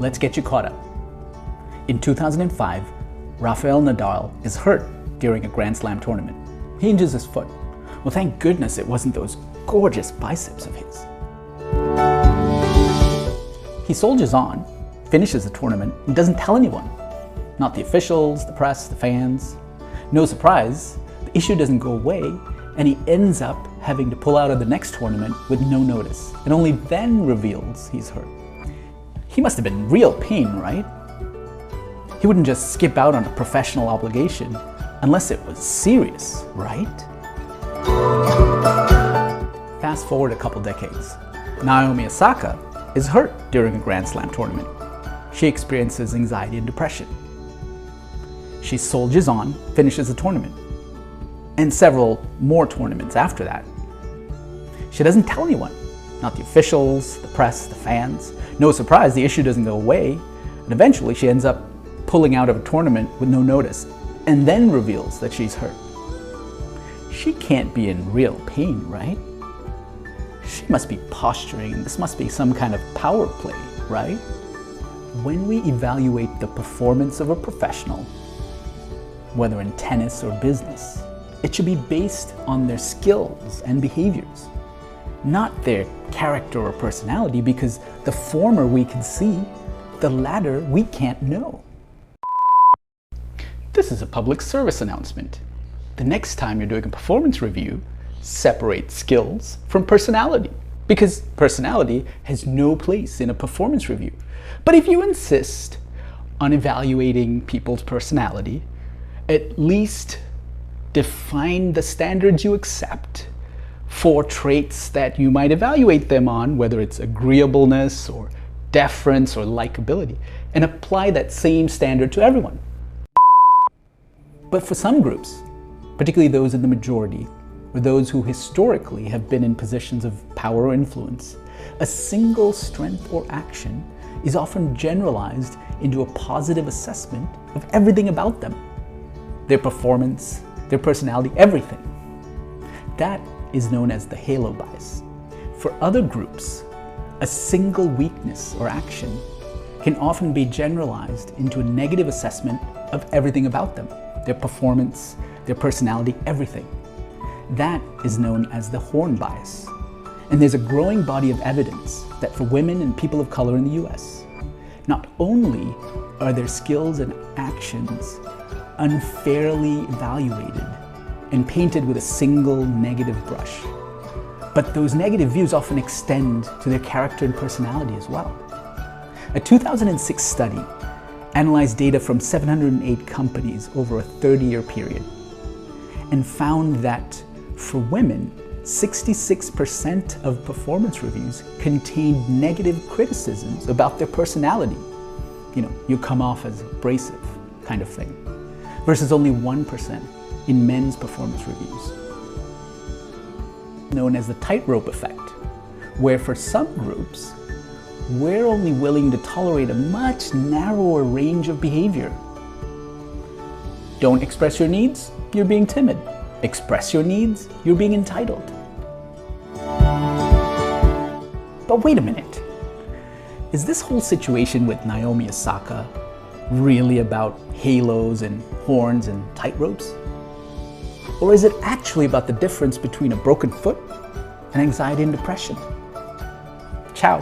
let's get you caught up. In 2005, Rafael Nadal is hurt during a Grand Slam tournament. He injures his foot. Well, thank goodness it wasn't those gorgeous biceps of his. He soldiers on, finishes the tournament, and doesn't tell anyone. Not the officials, the press, the fans. No surprise, the issue doesn't go away, and he ends up having to pull out of the next tournament with no notice, and only then reveals he's hurt. He must have been in real pain, right? He wouldn't just skip out on a professional obligation unless it was serious, right? Fast forward a couple decades. Naomi Osaka is hurt during a Grand Slam tournament. She experiences anxiety and depression. She soldiers on, finishes the tournament, and several more tournaments after that. She doesn't tell anyone, not the officials, the press, the fans. No surprise, the issue doesn't go away, and eventually she ends up pulling out of a tournament with no notice, and then reveals that she's hurt. She can't be in real pain, right? She must be posturing. This must be some kind of power play, right? When we evaluate the performance of a professional, whether in tennis or business, it should be based on their skills and behaviors, not their character or personality, because the former we can see, the latter we can't know. This is a public service announcement. The next time you're doing a performance review, separate skills from personality, because personality has no place in a performance review. But if you insist on evaluating people's personality, at least define the standards you accept for traits that you might evaluate them on, whether it's agreeableness or deference or likability, and apply that same standard to everyone. But for some groups, particularly those in the majority, or those who historically have been in positions of power or influence, a single strength or action is often generalized into a positive assessment of everything about them. Their performance, their personality, everything. That is known as the halo bias. For other groups, a single weakness or action can often be generalized into a negative assessment of everything about them. Their performance, their personality, everything. That is known as the horn bias. And there's a growing body of evidence that for women and people of color in the US, not only are their skills and actions unfairly evaluated and painted with a single negative brush, but those negative views often extend to their character and personality as well. A 2006 study analyzed data from 708 companies over a 30-year period and found that for women, 66% of performance reviews contained negative criticisms about their personality. You come off as abrasive kind of thing, versus only 1% in men's performance reviews. Known as the tightrope effect, where for some groups, we're only willing to tolerate a much narrower range of behavior. Don't express your needs, you're being timid. Express your needs, you're being entitled. But wait a minute. Is this whole situation with Naomi Osaka really about halos and horns and tightropes? Or is it actually about the difference between a broken foot and anxiety and depression? Ciao.